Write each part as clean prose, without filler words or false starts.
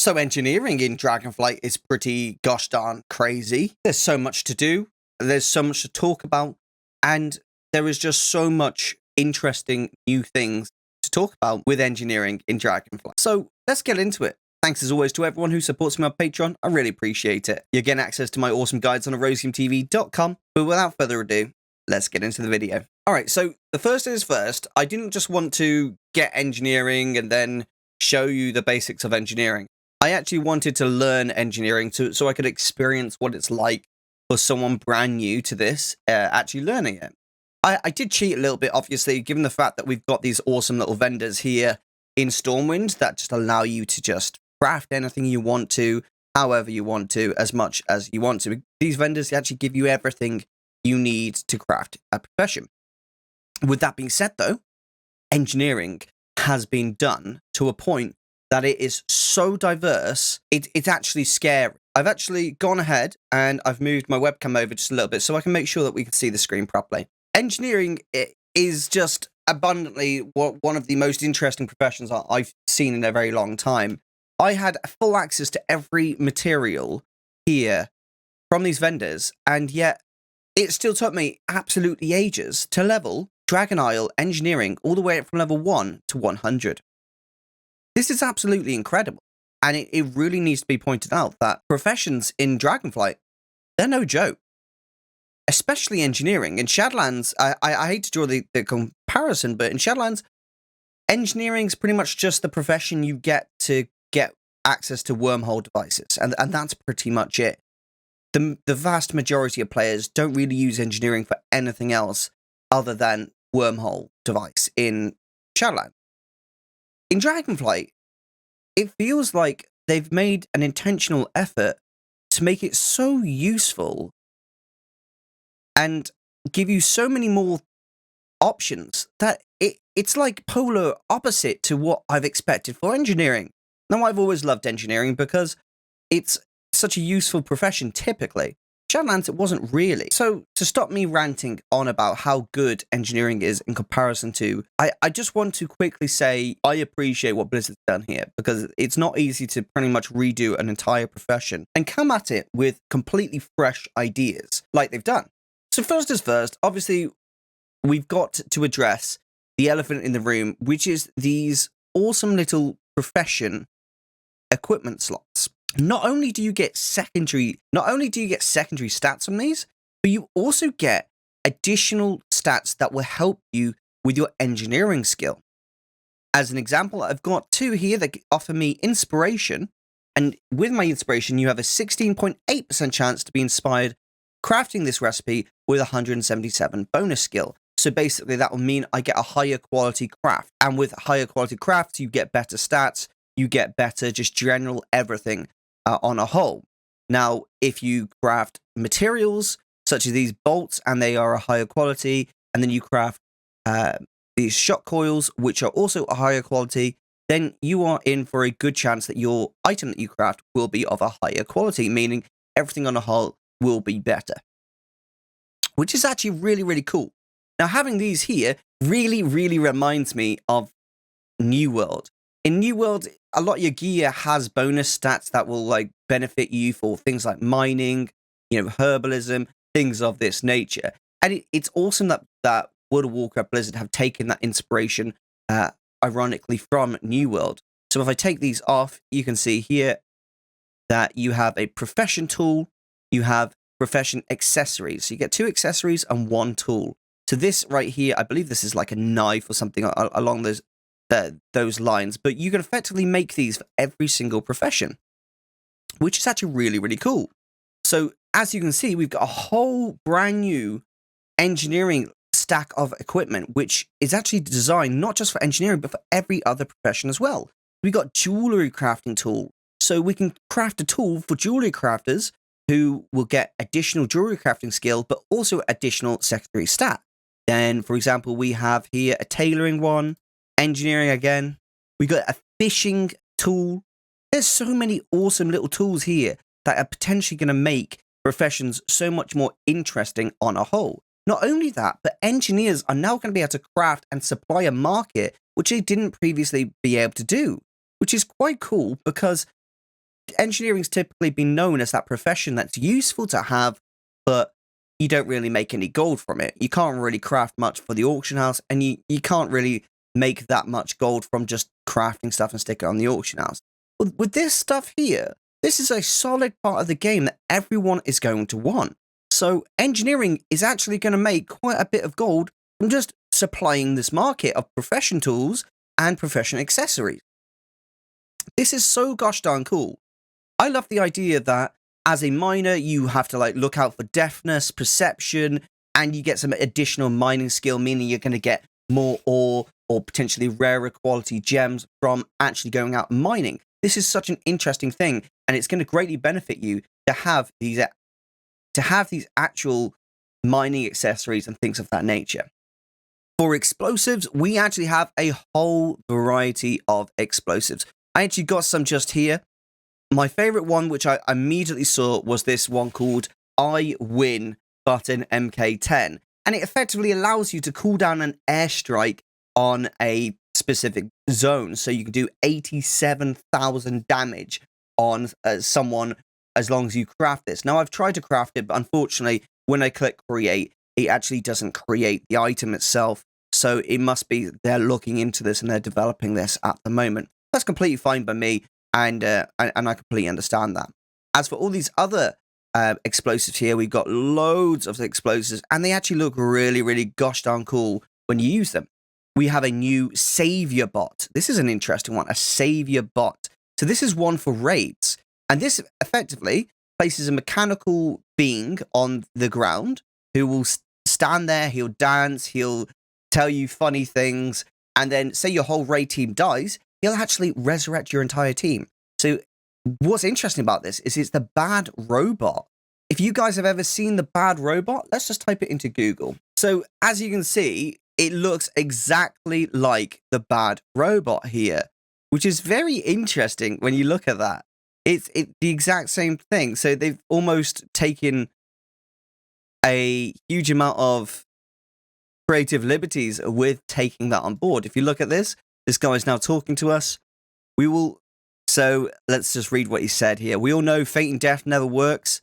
So engineering in Dragonflight is pretty gosh darn crazy. There's so much to do. There's so much to talk about. And there is just so much interesting new things to talk about with engineering in Dragonflight. So let's get into it. Thanks as always to everyone who supports me on Patreon. I really appreciate it. You're getting access to my awesome guides on erosiumtv.com. But without further ado, let's get into the video. All right, so the first is first. I didn't just want to get engineering and then show you the basics of engineering. I actually wanted to learn engineering so I could experience what it's like for someone brand new to this actually learning it. I did cheat a little bit, obviously, given the fact that we've got these awesome little vendors here in Stormwind that just allow you to just craft anything you want to, however you want to, as much as you want to. These vendors actually give you everything you need to craft a profession. With that being said, though, engineering has been done to a point that it is so diverse, it's actually scary. I've actually gone ahead and I've moved my webcam over just a little bit so I can make sure that we can see the screen properly. Engineering is just abundantly one of the most interesting professions I've seen in a very long time. I had full access to every material here from these vendors, and yet it still took me absolutely ages to level Dragon Isle engineering all the way up from level 1 to 100. This is absolutely incredible, and it really needs to be pointed out that professions in Dragonflight, they're no joke. Especially engineering. In Shadowlands, I hate to draw the comparison, but in Shadowlands, engineering is pretty much just the profession you get to get access to wormhole devices, and that's pretty much it. The vast majority of players don't really use engineering for anything else other than wormhole device in Shadowlands. In Dragonflight, it feels like they've made an intentional effort to make it so useful and give you so many more options that it's like polar opposite to what I've expected for engineering. Now, I've always loved engineering because it's such a useful profession typically. Shadowlands, it wasn't really. So, to stop me ranting on about how good engineering is in comparison to, I just want to quickly say I appreciate what Blizzard's done here, because it's not easy to pretty much redo an entire profession and come at it with completely fresh ideas like they've done. So first as first, obviously, we've got to address the elephant in the room, which is these awesome little profession equipment slots. Not only do you get secondary stats from these, but you also get additional stats that will help you with your engineering skill. As an example, I've got two here that offer me inspiration, and with my inspiration, you have a 16.8% chance to be inspired crafting this recipe with 177 bonus skill. So basically, that will mean I get a higher quality craft, and with higher quality crafts, you get better stats, you get better just general everything. On a whole. Now, if you craft materials such as these bolts and they are a higher quality, and then you craft these shot coils which are also a higher quality, then you are in for a good chance that your item that you craft will be of a higher quality, meaning everything on a whole will be better. Which is actually really, really cool. Now, having these here really, really reminds me of New World. In New World, a lot of your gear has bonus stats that will benefit you for things like mining, herbalism, things of this nature. And it's awesome that World of Warcraft Blizzard have taken that inspiration, ironically, from New World. So if I take these off, you can see here that you have a profession tool, you have profession accessories. So you get 2 accessories and 1 tool. So this right here, I believe this is like a knife or something along those lines, but you can effectively make these for every single profession, which is actually really, really cool. So as you can see, we've got a whole brand new engineering stack of equipment, which is actually designed not just for engineering, but for every other profession as well. We've got jewelry crafting tool, so we can craft a tool for jewelry crafters who will get additional jewelry crafting skill, but also additional secondary stat. Then, for example, we have here a tailoring one, engineering again. We got a fishing tool. There's so many awesome little tools here that are potentially going to make professions so much more interesting on a whole. Not only that, but engineers are now going to be able to craft and supply a market which they didn't previously be able to do, which is quite cool because engineering's typically been known as that profession that's useful to have, but you don't really make any gold from it. You can't really craft much for the auction house, and you can't really make that much gold from just crafting stuff and stick it on the auction house. With this stuff here, this is a solid part of the game that everyone is going to want. So engineering is actually going to make quite a bit of gold from just supplying this market of profession tools and profession accessories. This is so gosh darn cool. I love the idea that as a miner, you have to like look out for deafness, perception, and you get some additional mining skill, meaning you're going to get more ore or potentially rarer quality gems from actually going out and mining. This is such an interesting thing, and it's going to greatly benefit you to have these actual mining accessories and things of that nature. For explosives, we actually have a whole variety of explosives. I actually got some just here. My favorite one, which I immediately saw, was this one called I Win Button MK10. And it effectively allows you to cool down an airstrike on a specific zone. So you can do 87,000 damage on someone as long as you craft this. Now, I've tried to craft it, but unfortunately, when I click create, it actually doesn't create the item itself. So it must be they're looking into this and they're developing this at the moment. That's completely fine by me, and I completely understand that. As for all these other explosives here, we've got loads of explosives, and they actually look really, really gosh darn cool when you use them. We have a new savior bot. This is an interesting one, a savior bot. So this is one for raids, and this effectively places a mechanical being on the ground who will stand there, he'll dance, he'll tell you funny things, and then say your whole raid team dies, he'll actually resurrect your entire team. So what's interesting about this is it's the bad robot. If you guys have ever seen the bad robot, let's just type it into Google. So as you can see, it looks exactly like the bad robot here, which is very interesting when you look at that. It's the exact same thing. So they've almost taken a huge amount of creative liberties with taking that on board. If you look at this guy is now talking to us. So let's just read what he said here. We all know fainting death never works.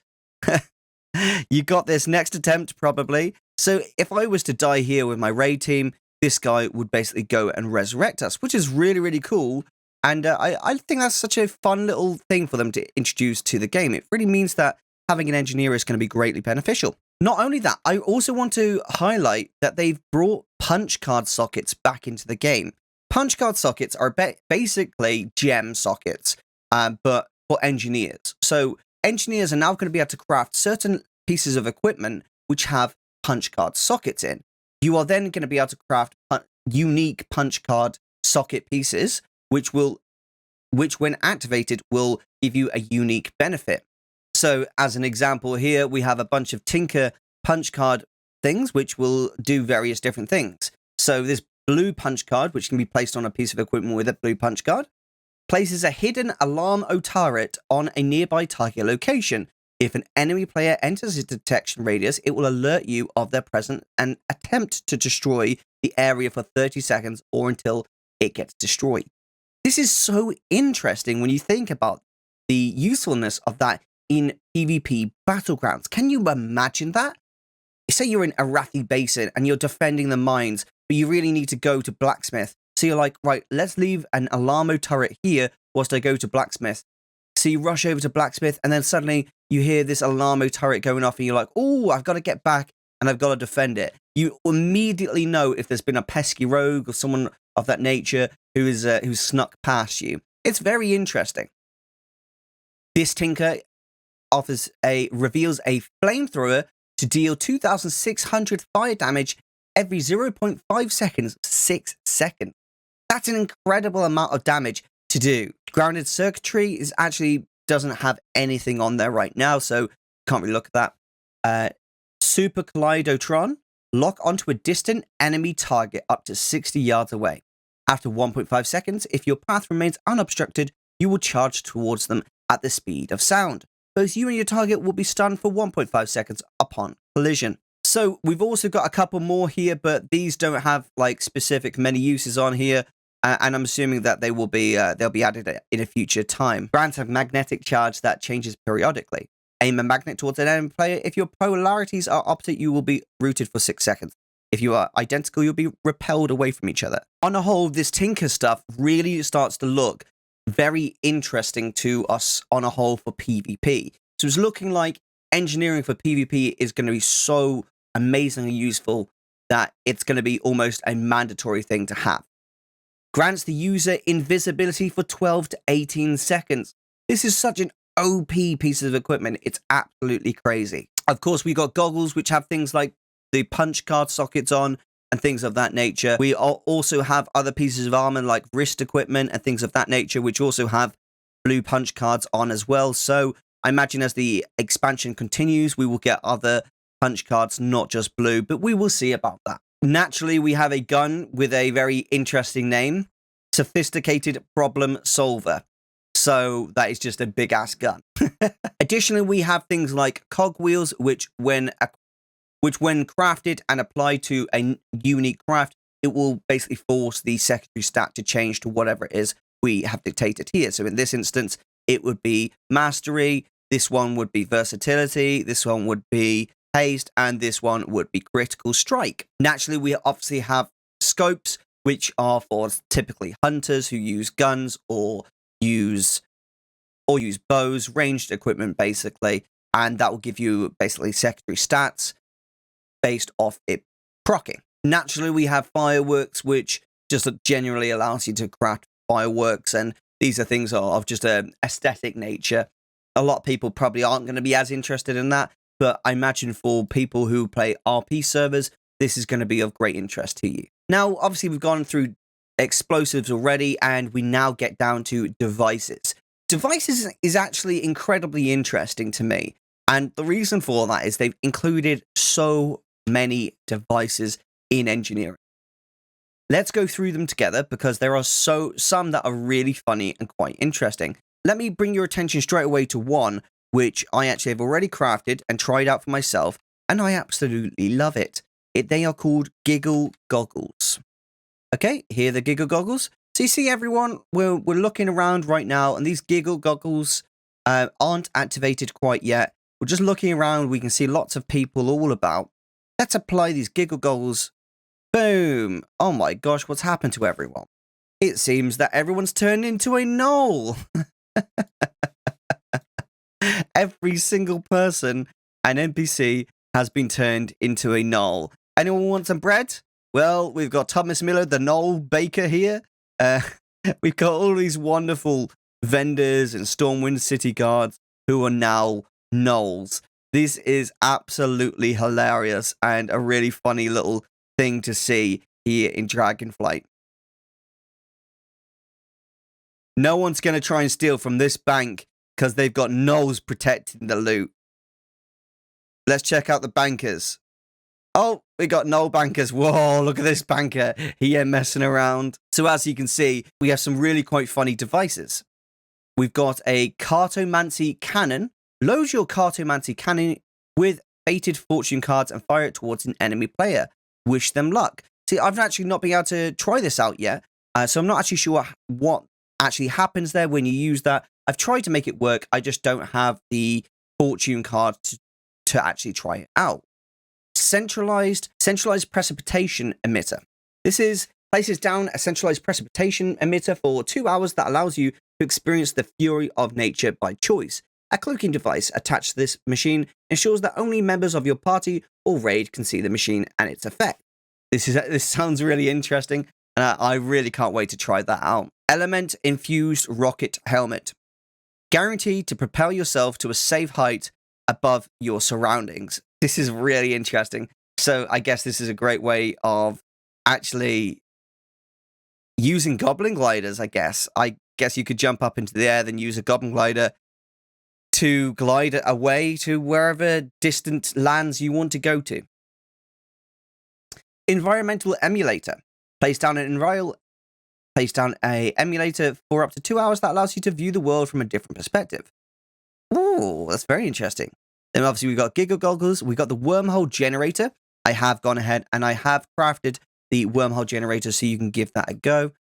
You got this next attempt, probably. So if I was to die here with my raid team, this guy would basically go and resurrect us, which is really, really cool. And I think that's such a fun little thing for them to introduce to the game. It really means that having an engineer is going to be greatly beneficial. Not only that, I also want to highlight that they've brought punch card sockets back into the game. Punch card sockets are basically gem sockets, but for engineers. So engineers are now going to be able to craft certain pieces of equipment which have punch card sockets in. You are then going to be able to craft unique punch card socket pieces, which when activated will give you a unique benefit. So as an example here, we have a bunch of Tinker punch card things which will do various different things. So this blue punch card, which can be placed on a piece of equipment with a blue punch card, places a hidden alarm o turret on a nearby target location. If an enemy player enters its detection radius, it will alert you of their presence and attempt to destroy the area for 30 seconds or until it gets destroyed. This is so interesting when you think about the usefulness of that in PvP battlegrounds. Can you imagine that? Say you're in Arathi Basin and you're defending the mines, but you really need to go to Blacksmith. So you're like, right, let's leave an alarmo turret here whilst I go to Blacksmith. So you rush over to Blacksmith, and then suddenly you hear this alarmo turret going off, and you're like, oh, I've got to get back and I've got to defend it. You immediately know if there's been a pesky rogue or someone of that nature who's snuck past you. It's very interesting. This Tinker reveals a Flamethrower to deal 2,600 fire damage every 0.5 seconds, 6 seconds. That's an incredible amount of damage to do. Grounded Circuitry doesn't have anything on there right now, so can't really look at that. Super Kaleidotron, lock onto a distant enemy target up to 60 yards away. After 1.5 seconds, if your path remains unobstructed, you will charge towards them at the speed of sound. Both you and your target will be stunned for 1.5 seconds upon collision. So we've also got a couple more here, but these don't have like specific many uses on here. And I'm assuming that they will be they'll be added in a future time. Grants have magnetic charge that changes periodically. Aim a magnet towards an enemy player. If your polarities are opposite, you will be rooted for 6 seconds. If you are identical, you'll be repelled away from each other. On the whole, this Tinker stuff really starts to look very interesting to us on a whole for PvP. So it's looking like engineering for PvP is going to be so amazingly useful that it's going to be almost a mandatory thing to have. Grants the user invisibility for 12 to 18 seconds. This is such an OP piece of equipment. It's absolutely crazy. Of course, we got goggles, which have things like the punch card sockets on and things of that nature. We also have other pieces of armor like wrist equipment and things of that nature, which also have blue punch cards on as well. So I imagine as the expansion continues, we will get other punch cards, not just blue, but we will see about that. Naturally, we have a gun with a very interesting name, Sophisticated Problem Solver. So that is just a big ass gun. Additionally, we have things like Cog Wheels, which when crafted and applied to a unique craft, it will basically force the secondary stat to change to whatever it is we have dictated here. So in this instance, it would be Mastery, this one would be Versatility, this one would be Haste, and this one would be Critical Strike. Naturally, we obviously have Scopes, which are for typically hunters who use guns or use bows, ranged equipment basically, and that will give you basically secondary stats based off it proccing. Naturally, we have fireworks, which just generally allows you to craft fireworks, and these are things of just an aesthetic nature. A lot of people probably aren't going to be as interested in that, but I imagine for people who play RP servers, this is going to be of great interest to you. Now, obviously, we've gone through explosives already, and we now get down to devices. Devices is actually incredibly interesting to me, and the reason for that is they've included so many devices in engineering. Let's go through them together because there are some that are really funny and quite interesting. Let me bring your attention straight away to one which I actually have already crafted and tried out for myself, and I absolutely love it. They are called Giggle Goggles. Okay, here are the Giggle Goggles. So you see everyone, we're looking around right now, and these Giggle Goggles aren't activated quite yet. We're just looking around, we can see lots of people all about. Let's apply these Giggle Goggles. Boom! Oh my gosh, what's happened to everyone? It seems that everyone's turned into a gnoll. Every single person and NPC has been turned into a gnoll. Anyone want some bread? Well, we've got Thomas Miller, the gnoll baker here. We've got all these wonderful vendors and Stormwind City guards who are now gnolls. This is absolutely hilarious and a really funny little thing to see here in Dragonflight. No one's going to try and steal from this bank because they've got gnolls protecting the loot. Let's check out the bankers. Oh, we got gnoll bankers. Whoa, look at this banker. He ain't messing around. So as you can see, we have some really quite funny devices. We've got a Cartomancy Cannon. Load your Cartomancy Cannon with fated fortune cards and fire it towards an enemy player. Wish them luck. See, I've actually not been able to try this out yet, so I'm not actually sure what actually happens there when you use that. I've tried to make it work. I just don't have the fortune card to actually try it out. Centralized precipitation emitter. This places down a centralized precipitation emitter for 2 hours that allows you to experience the fury of nature by choice. A cloaking device attached to this machine ensures that only members of your party or raid can see the machine and its effect. This sounds really interesting, and I really can't wait to try that out. Element infused rocket helmet. Guaranteed to propel yourself to a safe height above your surroundings. This is really interesting. So I guess this is a great way of actually using goblin gliders, I guess. I guess you could jump up into the air, then use a goblin glider to glide away to wherever distant lands you want to go to. Environmental emulator. Place down a emulator for up to 2 hours that allows you to view the world from a different perspective. Ooh, that's very interesting. Then obviously we've got Giggle Goggles, we've got the wormhole generator. I have gone ahead and I have crafted the wormhole generator so you can give that a go.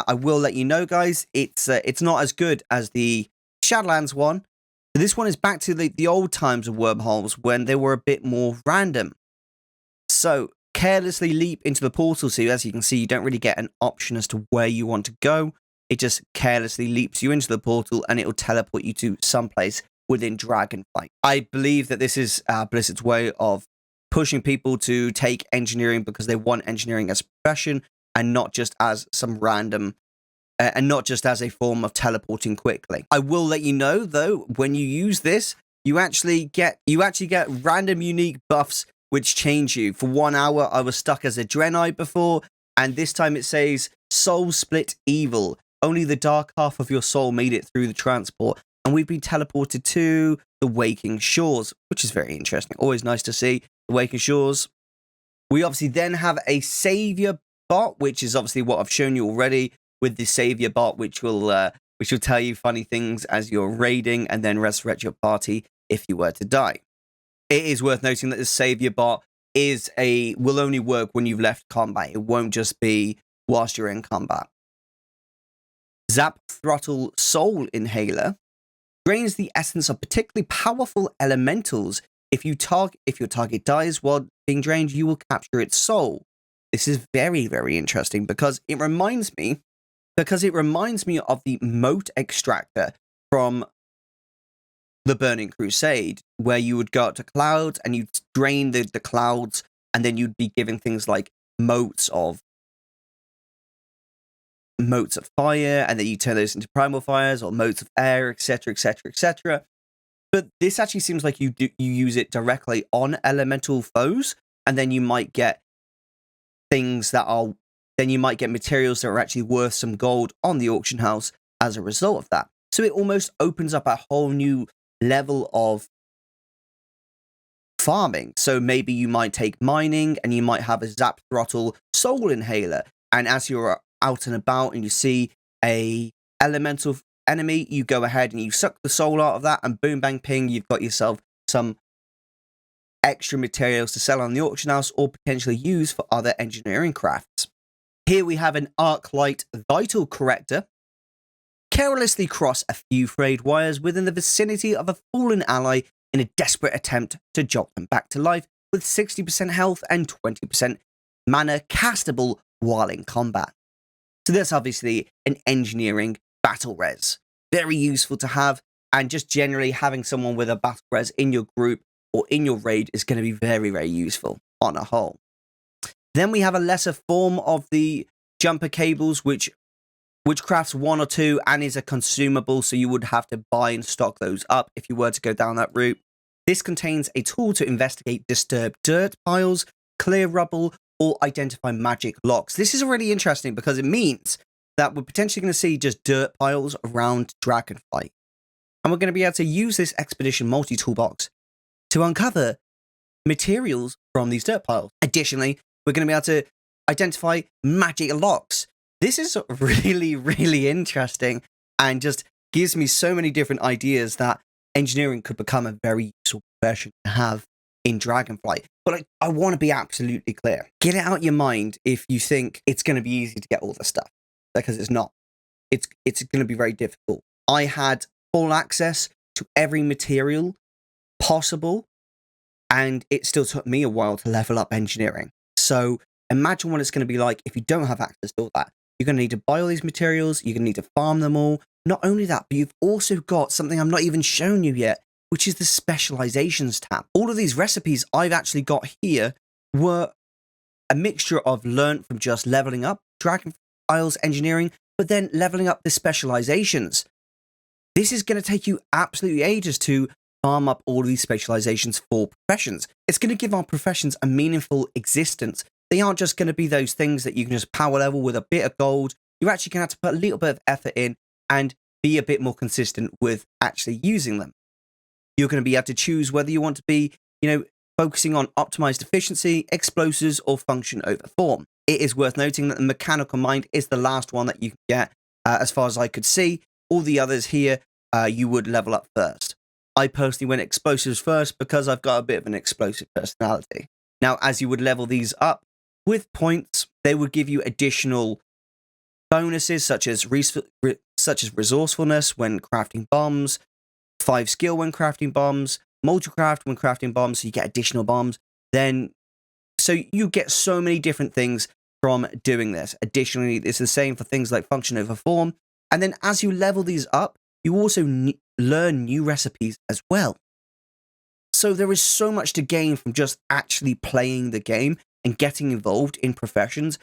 I will let you know, guys, it's not as good as the Shadowlands one. But this one is back to the old times of wormholes when they were a bit more random. So, carelessly leap into the portal. So, as you can see, you don't really get an option as to where you want to go. It just carelessly leaps you into the portal and it will teleport you to someplace within Dragonflight. I believe that this is Blizzard's way of pushing people to take engineering because they want engineering as a profession and not just as some random and not just as a form of teleporting quickly. I will let you know though, when you use this, you actually get random unique buffs which change you. For 1 hour, I was stuck as a Draenei before, and this time it says Soul Split Evil. Only the dark half of your soul made it through the transport, and we've been teleported to the Waking Shores, which is very interesting. Always nice to see the Waking Shores. We obviously then have a Savior bot, which is obviously what I've shown you already with the Savior bot, which will tell you funny things as you're raiding and then resurrect your party if you were to die. It is worth noting that the Savior bot will only work when you've left combat. It won't just be whilst you're in combat. Zap Throttle Soul Inhaler drains the essence of particularly powerful elementals. If your target dies while being drained, you will capture its soul. This is very, very interesting because it reminds me of the moat extractor from the Burning Crusade, where you would go up to clouds and you'd drain the clouds, and then you'd be given things like moats of fire, and then you turn those into primal fires, or moats of air, etc., etc., etc. But this actually seems like you use it directly on elemental foes, and then you might get materials that are actually worth some gold on the auction house as a result of that. So it almost opens up a whole new level of farming. So maybe you might take mining and you might have a Zap Throttle Soul Inhaler, and as you're out and about and you see a elemental enemy, you go ahead and you suck the soul out of that, and boom bang ping, you've got yourself some extra materials to sell on the auction house or potentially use for other engineering crafts. Here we have an Arclight Vital Corrector. Carelessly cross a few frayed wires within the vicinity of a fallen ally in a desperate attempt to jolt them back to life with 60% health and 20% mana castable while in combat. So that's obviously an engineering battle res. Very useful to have, and just generally having someone with a battle res in your group or in your raid is going to be very, very useful on a whole. Then we have a lesser form of the jumper cables, which crafts 1 or 2 and is a consumable, so you would have to buy and stock those up if you were to go down that route. This contains a tool to investigate disturbed dirt piles, clear rubble, or identify magic locks. This is really interesting because it means that we're potentially going to see just dirt piles around Dragonflight. And we're going to be able to use this Expedition multi-toolbox to uncover materials from these dirt piles. Additionally, we're going to be able to identify magic locks. This is really, really interesting and just gives me so many different ideas that engineering could become a very useful profession to have in Dragonflight. But I want to be absolutely clear. Get it out your mind if you think it's going to be easy to get all the stuff, because it's not. It's going to be very difficult. I had full access to every material possible, and it still took me a while to level up engineering. So imagine what it's going to be like if you don't have access to all that. You're going to need to buy all these materials. You're going to need to farm them all. Not only that, but you've also got something I'm not even shown you yet, which is the Specializations tab. All of these recipes I've actually got here were a mixture of learned from just leveling up Dragonflight's engineering, but then leveling up the Specializations. This is going to take you absolutely ages to farm up all of these specializations for professions. It's going to give our professions a meaningful existence. They aren't just going to be those things that you can just power level with a bit of gold. You're actually going to have to put a little bit of effort in and be a bit more consistent with actually using them. You're going to be able to choose whether you want to be, focusing on optimized efficiency, explosives, or function over form. It is worth noting that the mechanical mind is the last one that you can get, as far as I could see. All the others here, you would level up first. I personally went explosives first because I've got a bit of an explosive personality. Now, as you would level these up with points, they would give you additional bonuses such as resourcefulness when crafting bombs, 5 skill when crafting bombs, multi-craft when crafting bombs, so you get additional bombs. So you get so many different things from doing this. Additionally, it's the same for things like function over form. And then as you level these up, you also learn new recipes as well. So there is so much to gain from just actually playing the game and getting involved in professions.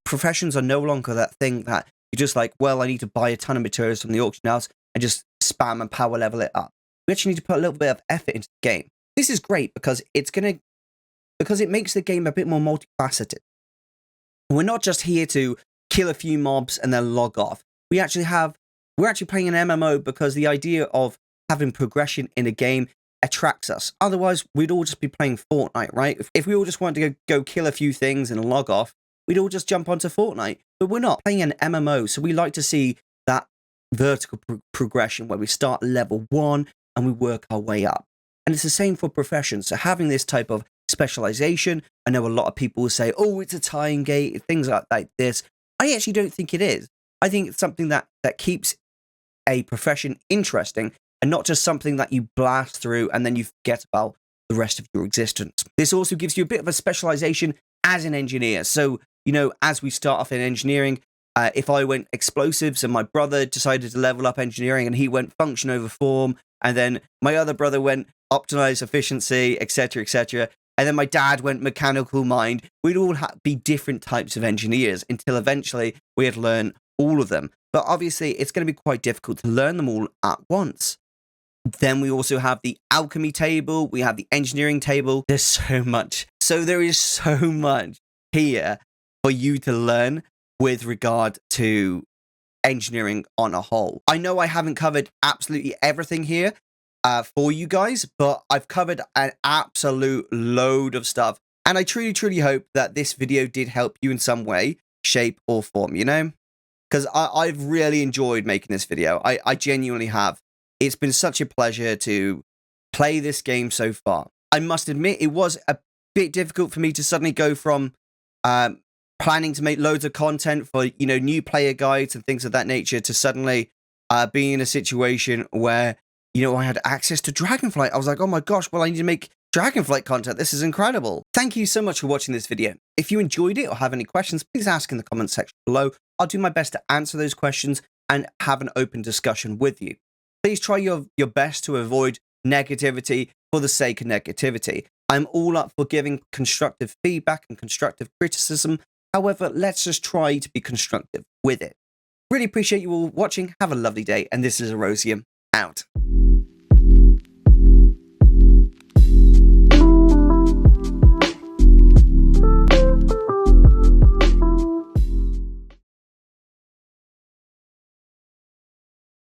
Professions are no longer that thing that you're just like, well, I need to buy a ton of materials from the auction house and just spam and power level it up. We actually need to put a little bit of effort into the game. This is great because it makes the game a bit more multifaceted. We're not just here to kill a few mobs and then log off. We're actually playing an MMO because the idea of having progression in a game attracts us. Otherwise, we'd all just be playing Fortnite, right? If we all just wanted to go kill a few things and log off, we'd all just jump onto Fortnite. But we're not playing an MMO, so we like to see that vertical progression where we start level 1 and we work our way up. And it's the same for professions. So having this type of specialization, I know a lot of people will say, oh, it's a tying gate, things like this. I actually don't think it is. I think it's something that keeps a profession interesting and not just something that you blast through and then you forget about the rest of your existence. This also gives you a bit of a specialization as an engineer. So, as we start off in engineering, if I went explosives and my brother decided to level up engineering and he went function over form, and then my other brother went optimize efficiency, etc., etc., and then my dad went mechanical mind, we'd all be different types of engineers until eventually we had learned all of them. But obviously, it's going to be quite difficult to learn them all at once. Then we also have the alchemy table, we have the engineering table. There's so much. So there is so much here for you to learn with regard to engineering on a whole. I know I haven't covered absolutely everything here for you guys, but I've covered an absolute load of stuff. And I truly, truly hope that this video did help you in some way, shape, or form, Because I've really enjoyed making this video. I genuinely have. It's been such a pleasure to play this game so far. I must admit, it was a bit difficult for me to suddenly go from planning to make loads of content for, new player guides and things of that nature to suddenly being in a situation where, I had access to Dragonflight. I was like, oh my gosh, well, I need to make Dragonflight content. This is incredible. Thank you so much for watching this video. If you enjoyed it or have any questions, please ask in the comment section below. I'll do my best to answer those questions and have an open discussion with you. Please try your best to avoid negativity for the sake of negativity. I'm all up for giving constructive feedback and constructive criticism. However, let's just try to be constructive with it. Really appreciate you all watching. Have a lovely day. And this is Erosium, out.